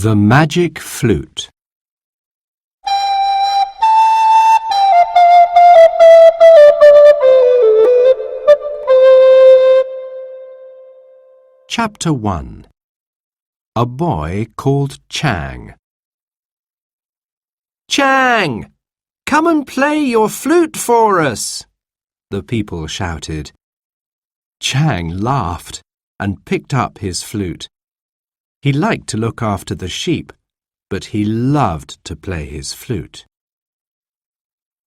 The Magic Flute. Chapter 1. A Boy Called Chang. Chang! Come and play your flute for us! The people shouted. Chang laughed and picked up his flute. He liked to look after the sheep, but he loved to play his flute.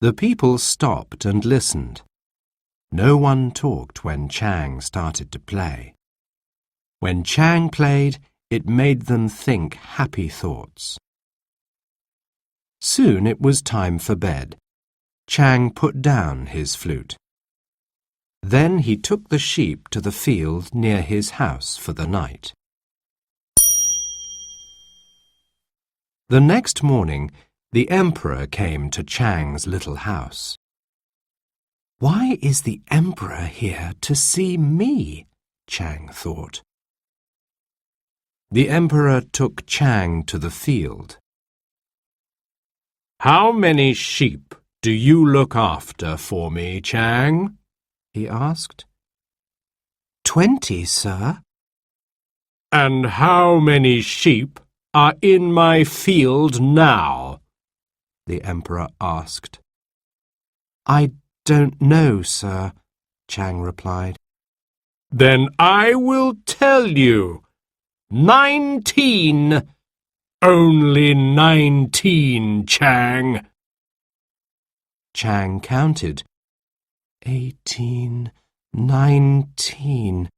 The people stopped and listened. No one talked when Chang started to play. When Chang played, it made them think happy thoughts. Soon it was time for bed. Chang put down his flute. Then he took the sheep to the field near his house for the night. The next morning, the emperor came to Chang's little house. "Why is the emperor here to see me?" Chang thought. The emperor took Chang to the field. "How many sheep do you look after for me, Chang?" he asked. 20, sir." "And how many sheep are in my field now?" the emperor asked. "I don't know, sir," Chang replied. "Then I will tell you. 19. Only 19, Chang." Chang counted. 18, 19.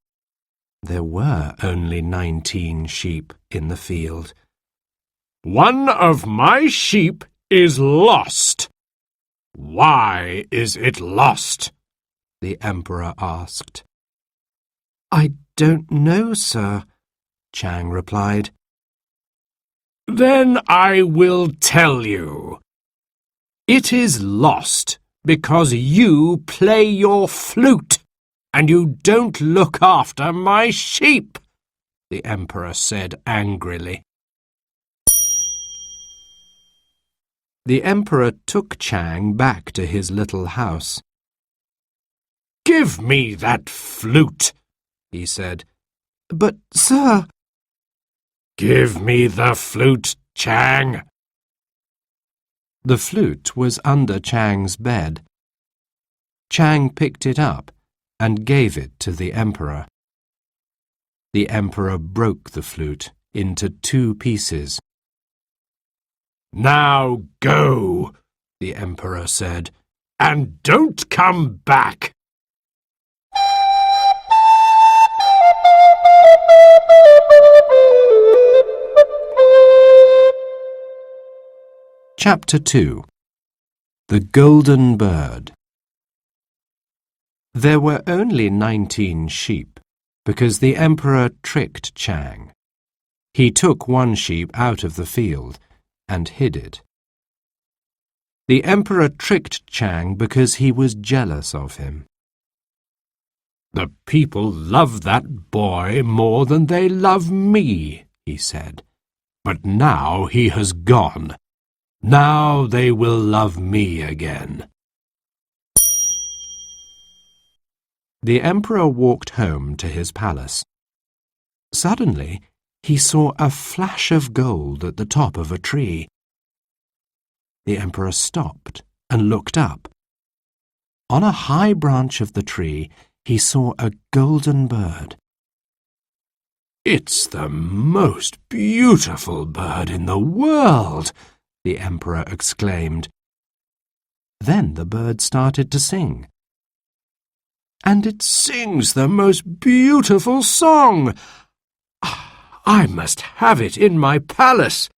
There were only 19 sheep in the field. "One of my sheep is lost. Why is it lost?" the emperor asked. "I don't know, sir," Chang replied. "Then I will tell you. It is lost because you play your flute and you don't look after my sheep," the emperor said angrily. The emperor took Chang back to his little house. "Give me that flute," he said. "But, sir—" "Give me the flute, Chang." The flute was under Chang's bed. Chang picked it up and gave it to the emperor. The emperor broke the flute into 2 pieces. "Now go," the emperor said, "and don't come back." Chapter 2. The Golden Bird. There were only 19 sheep, because the emperor tricked Chang. He took one sheep out of the field and hid it. The emperor tricked Chang because he was jealous of him. "The people love that boy more than they love me," he said. "But now he has gone. Now they will love me again." The emperor walked home to his palace. Suddenly, he saw a flash of gold at the top of a tree. The emperor stopped and looked up. On a high branch of the tree, he saw a golden bird. "It's the most beautiful bird in the world," the emperor exclaimed. Then the bird started to sing. "And it sings the most beautiful song. I must have it in my palace.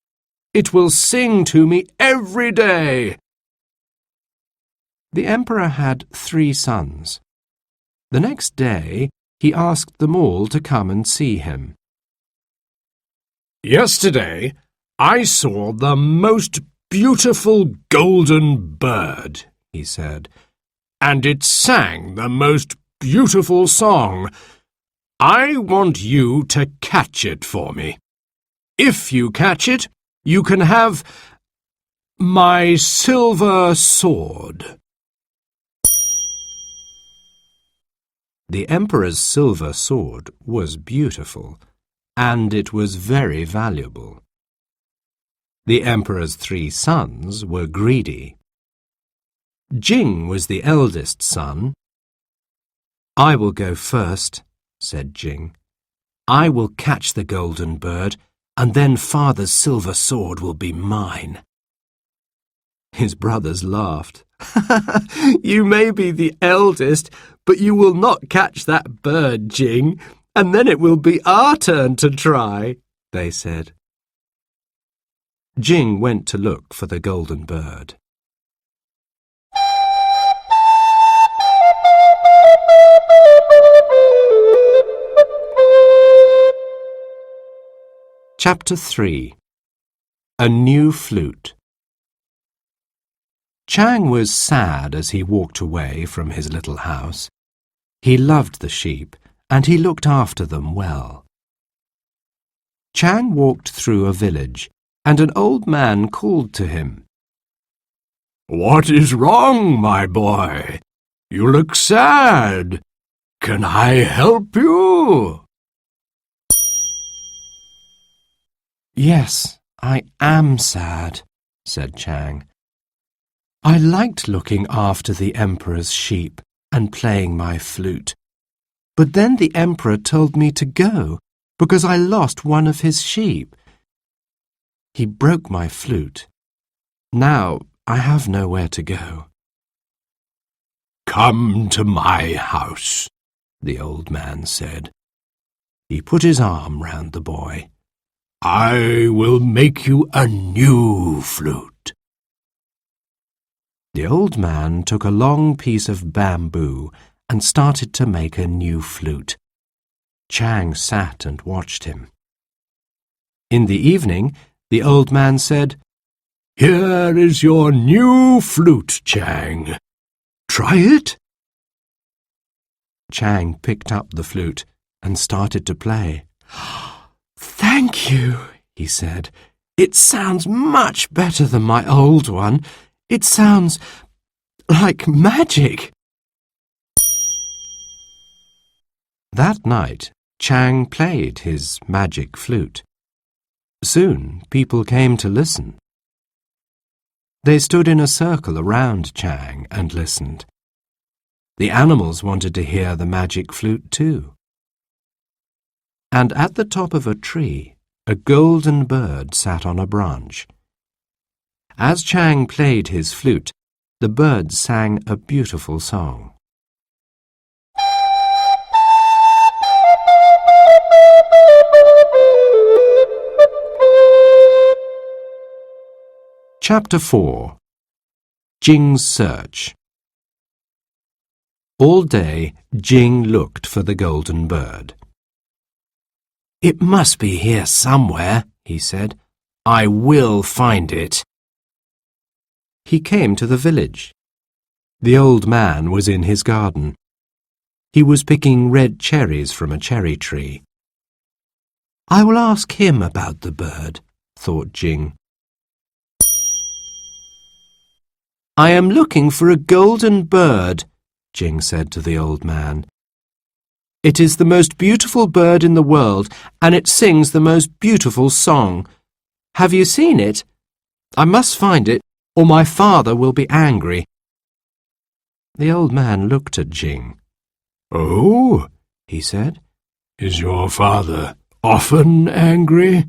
It will sing to me every day." The emperor had 3 sons. The next day, he asked them all to come and see him. "Yesterday, I saw the most beautiful golden bird," he said, "and it sang the most beautiful song. I want you to catch it for me. If you catch it, you can have my silver sword. The Emperor's silver sword was beautiful, and it was very valuable. The Emperor's 3 sons were greedy. Jing was the eldest son. "I will go first," said Jing. "I will catch the golden bird, and then Father's silver sword will be mine." His brothers laughed. "You may be the eldest, but you will not catch that bird, Jing, and then it will be our turn to try," they said. Jing went to look for the golden bird. Chapter 3. A New Flute. Chang was sad as he walked away from his little house. He loved the sheep, and he looked after them well. Chang walked through a village, and an old man called to him. "What is wrong, my boy? You look sad. Can I help you?" "Yes, I am sad," said Chang. "I liked looking after the Emperor's sheep and playing my flute. But then the Emperor told me to go because I lost one of his sheep. He broke my flute. Now I have nowhere to go." "Come to my house," the old man said. He put his arm round the boy. "I will make you a new flute." The old man took a long piece of bamboo and started to make a new flute. Chang sat and watched him. In the evening, the old man said, "Here is your new flute, Chang. Try it." Chang picked up the flute and started to play. "Thank you," he said. "It sounds much better than my old one. It sounds like magic." That night, Chang played his magic flute. Soon, people came to listen. They stood in a circle around Chang and listened. The animals wanted to hear the magic flute too. And at the top of a tree, a golden bird sat on a branch. As Chang played his flute, the bird sang a beautiful song. Chapter 4. Jings Search. All day, Jing looked for the golden bird. "It must be here somewhere," he said. "I will find it." He came to the village. The old man was in his garden. He was picking red cherries from a cherry tree. "I will ask him about the bird," thought Jing. "I am looking for a golden bird," Jing said to the old man. "It is the most beautiful bird in the world, and it sings the most beautiful song. Have you seen it? I must find it, or my father will be angry." The old man looked at Jing. "Oh," he said, "is your father often angry?"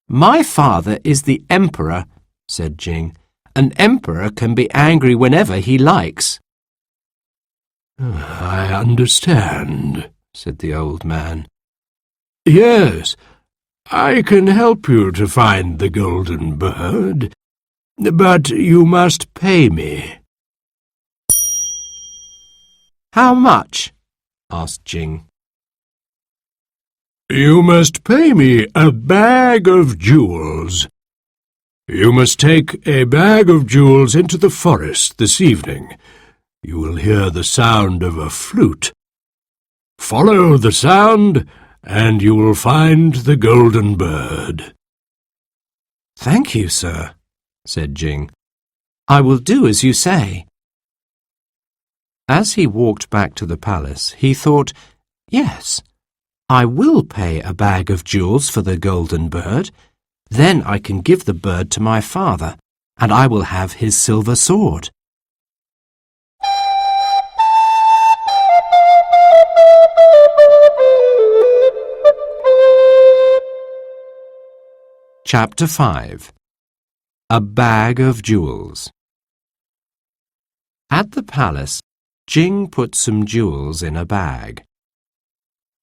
"My father is the Emperor," said Jing. "An emperor can be angry whenever he likes." "I understand," said the old man. "Yes, I can help you to find the golden bird, but you must pay me." "How much?" asked Jing. "You must pay me a bag of jewels. You must take a bag of jewels into the forest this evening. You will hear the sound of a flute. Follow the sound, and you will find the golden bird." "Thank you, sir," said Jing. "I will do as you say." As he walked back to the palace, he thought, "Yes, I will pay a bag of jewels for the golden bird. Then I can give the bird to my father, and I will have his silver sword." Chapter 5. A Bag of Jewels. At the palace, Jing put some jewels in a bag.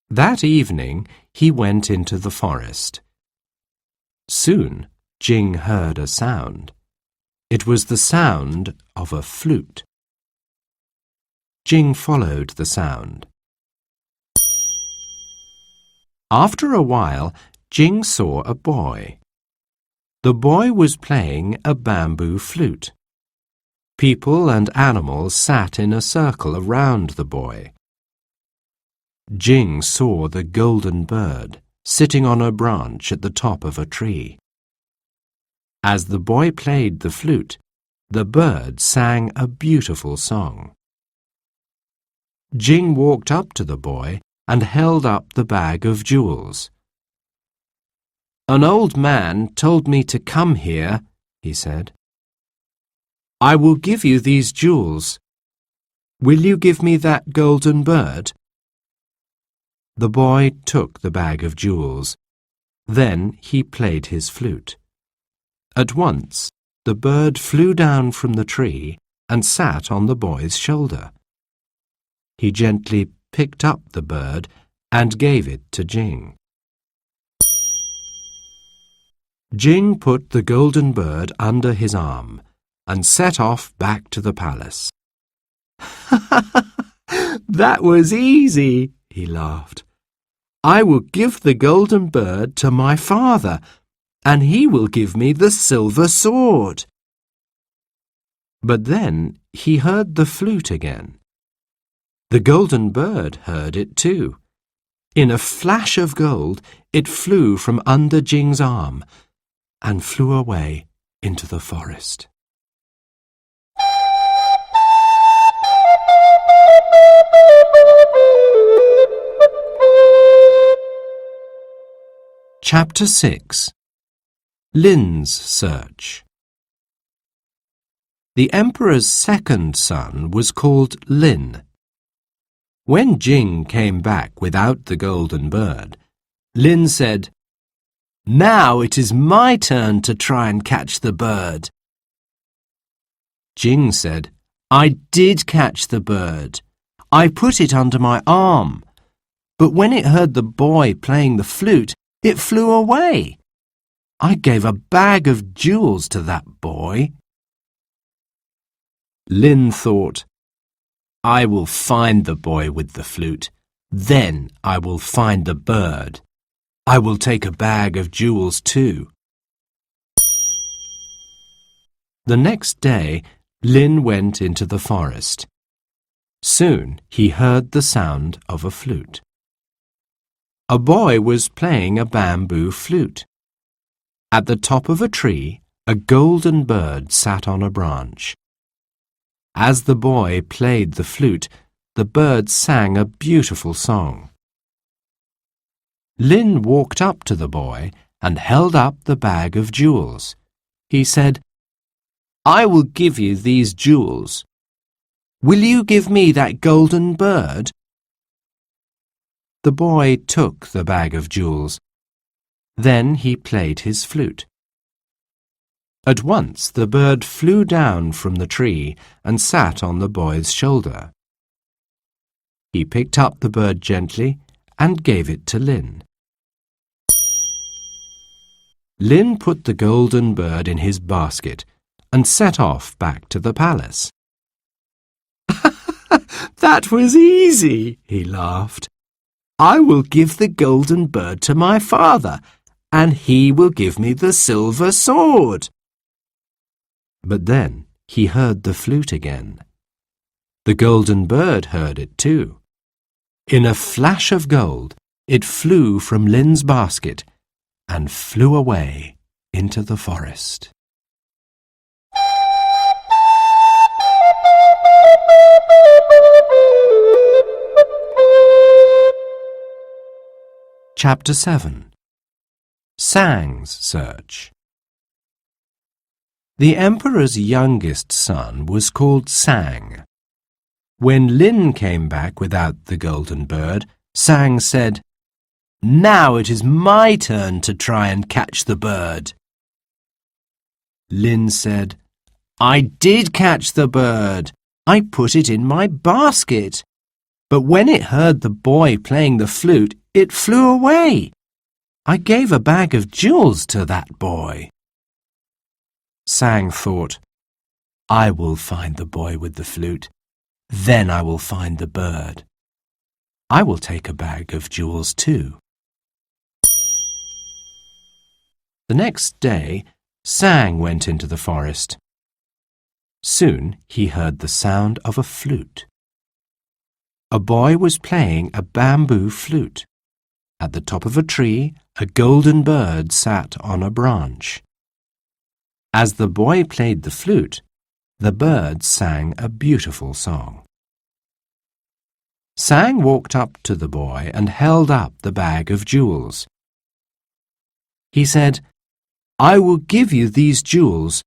That evening, he went into the forest. Soon, Jing heard a sound. It was the sound of a flute. Jing followed the sound. After a while, Jing saw a boy. The boy was playing a bamboo flute. People and animals sat in a circle around the boy. Jing saw the golden bird sitting on a branch at the top of a tree. As the boy played the flute, the bird sang a beautiful song. Jing walked up to the boy and held up the bag of jewels. "An old man told me to come here," he said. "I will give you these jewels. Will you give me that golden bird?" The boy took the bag of jewels. Then he played his flute. At once, the bird flew down from the tree and sat on the boy's shoulder. He gently picked up the bird and gave it to Jing. Jing put the golden bird under his arm and set off back to the palace. "That was easy," he laughed. "I will give the golden bird to my father, and he will give me the silver sword." But then he heard the flute again. The golden bird heard it too. In a flash of gold, it flew from under Jing's arm and flew away into the forest. Chapter 6. Lynns Search. The emperor's second son was called Lynn. When Jing came back without the golden bird, Lynn said, "Now it is my turn to try and catch the bird." Jing said, "I did catch the bird. I put it under my arm. But when it heard the boy playing the flute, it flew away. I gave a bag of jewels to that boy." Lynn thought, "I will find the boy with the flute. Then I will find the bird. I will take a bag of jewels too." The next day, Lynn went into the forest. Soon he heard the sound of a flute. A boy was playing a bamboo flute. At the top of a tree, a golden bird sat on a branch. As the boy played the flute, the bird sang a beautiful song. Lynn walked up to the boy and held up the bag of jewels. He said, "I will give you these jewels. Will you give me that golden bird?" The boy took the bag of jewels. Then he played his flute. At once the bird flew down from the tree and sat on the boy's shoulder. He picked up the bird gently and gave it to Lynn. Lynn put the golden bird in his basket and set off back to the palace. "That was easy," he laughed. "I will give the golden bird to my father, and he will give me the silver sword." But then he heard the flute again. The golden bird heard it too. In a flash of gold, it flew from Lynn's basket and flew away into the forest. Chapter 7. Jings Search. The emperor's youngest son was called Jang. When Lynn came back without the golden bird, Jang said, "Now it is my turn to try and catch the bird." Lynn said, "I did catch the bird. I put it in my basket. But when it heard the boy playing the flute, it flew away. I gave a bag of jewels to that boy." Jang thought, "I will find the boy with the flute. Then I will find the bird. I will take a bag of jewels too." The next day, Jang went into the forest. Soon he heard the sound of a flute. A boy was playing a bamboo flute. At the top of a tree, a golden bird sat on a branch. As the boy played the flute, the bird sang a beautiful song. Jang walked up to the boy and held up the bag of jewels. He said, "I will give you these jewels.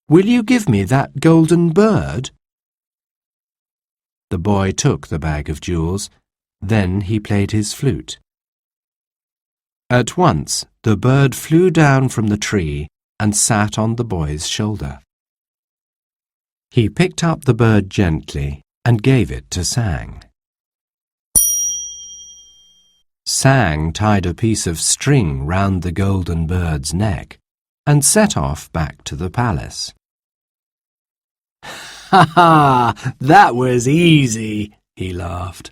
Will you give me that golden bird?" The boy took the bag of jewels. Then he played his flute. At once the bird flew down from the tree and sat on the boy's shoulder. He picked up the bird gently and gave it to Jang. Jang tied a piece of string round the golden bird's neck and set off back to the palace. "Ha ha! That was easy," he laughed.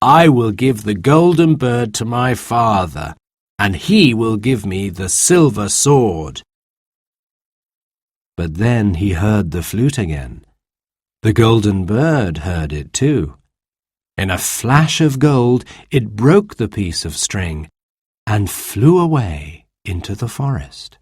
"I will give the golden bird to my father, and he will give me the silver sword." But then he heard the flute again. The golden bird heard it too. In a flash of gold, it broke the piece of string and flew away into the forest.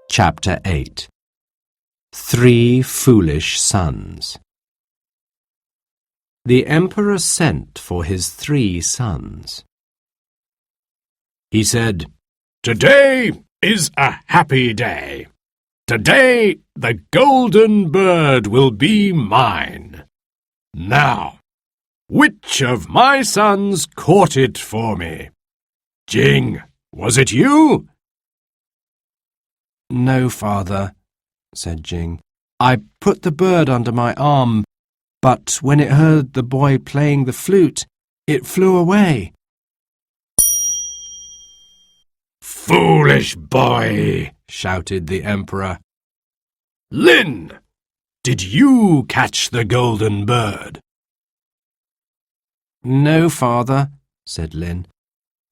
Chapter 8. 3 Foolish Sons. The emperor sent for his 3 sons. He said, Today is a happy day. Today the golden bird will be mine. Now, which of my sons caught it for me? Jing, was it you? "No, father," said Jing. "I put the bird under my arm, but when it heard the boy playing the flute, it flew away." Foolish boy, shouted the emperor. Lynn, did you catch the golden bird? "No, father," said Lynn.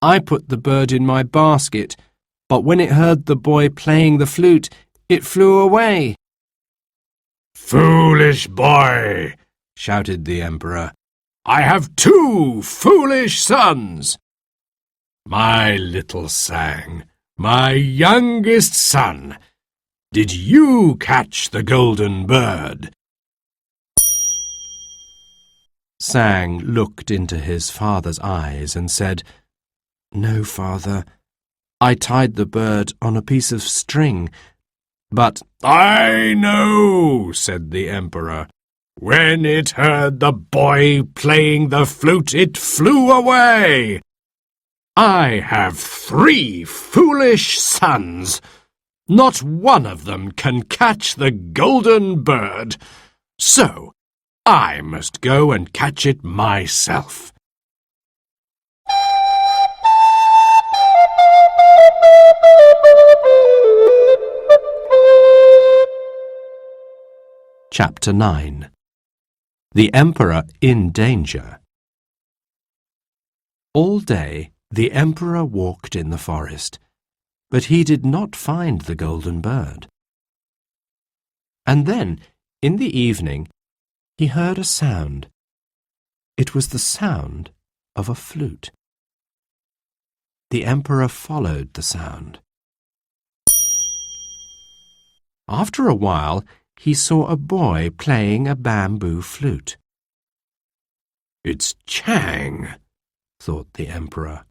"I put the bird in my basket, but when it heard the boy playing the flute, it flew away." Foolish boy, shouted the emperor. I have 2 foolish sons. My little Jang, my youngest son, did you catch the golden bird? Jang looked into his father's eyes and said, "No, father. I tied the bird on a piece of string, but—" I know, said the emperor. When it heard the boy playing the flute, it flew away. I have 3 foolish sons. Not one of them can catch the golden bird, so I must go and catch it myself. Chapter 9. The Emperor in Danger. All day the Emperor walked in the forest, but he did not find the golden bird. And then, in the evening, he heard a sound. It was the sound of a flute. The emperor followed the sound. After a while, he saw a boy playing a bamboo flute. "It's Chang," thought the emperor.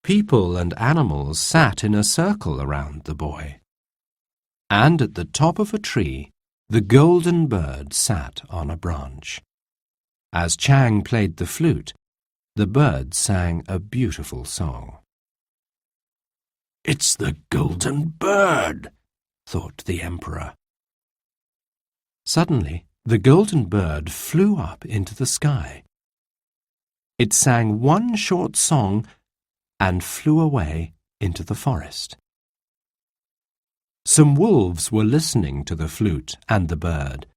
People and animals sat in a circle around the boy. And at the top of a tree, the golden bird sat on a branch. As Chang played the flute, the bird sang a beautiful song. "It's the golden bird," thought the emperor. Suddenly, the golden bird flew up into the sky. It sang one short song and flew away into the forest. Some wolves were listening to the flute and the bird.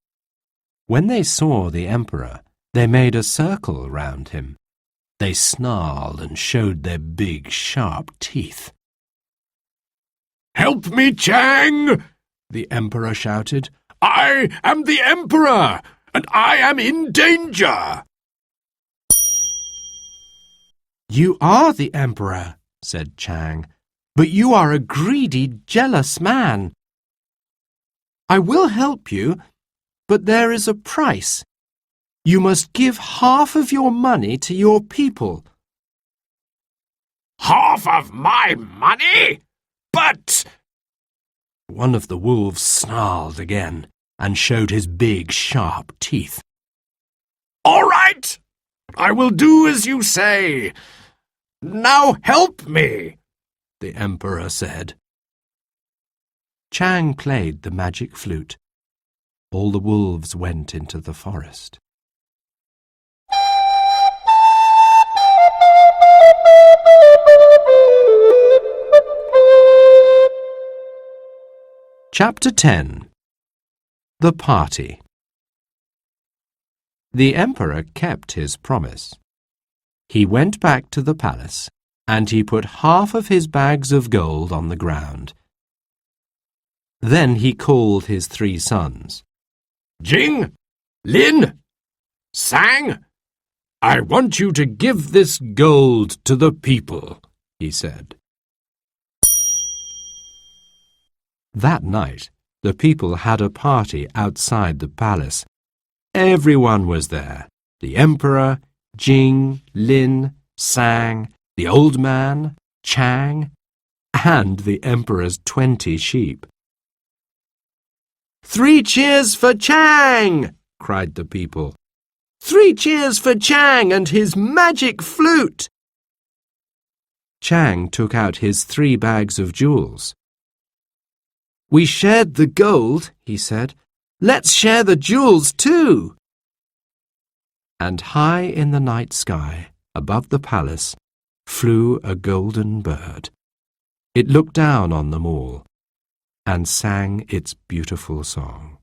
When they saw the emperor, they made a circle round him. They snarled and showed their big, sharp teeth. "Help me, Chang!" the emperor shouted. "I am the emperor, and I am in danger!" "You are the emperor," said Chang, "but you are a greedy, jealous man. I will help you, but there is a price. You must give half of your money to your people." "Half of my money? But—" One of the wolves snarled again and showed his big, sharp teeth. "All right, I will do as you say. Now help me," the emperor said. Chang played the magic flute. All the wolves went into the forest. Chapter 10. The Party. The emperor kept his promise. He went back to the palace, and he put half of his bags of gold on the ground. Then he called his 3 sons. "Jing, Lynn, Sang, I want you to give this gold to the people," he said. That night, the people had a party outside the palace. Everyone was there. The emperor, Jing, Lynn, Sang, the old man, Chang, and the emperor's 20 sheep. "3 cheers for Chang!" cried the people. "3 cheers for Chang and his magic flute!" Chang took out his 3 bags of jewels. "We shared the gold," he said. "Let's share the jewels too." And high in the night sky, above the palace, flew a golden bird. It looked down on them all and sang its beautiful song.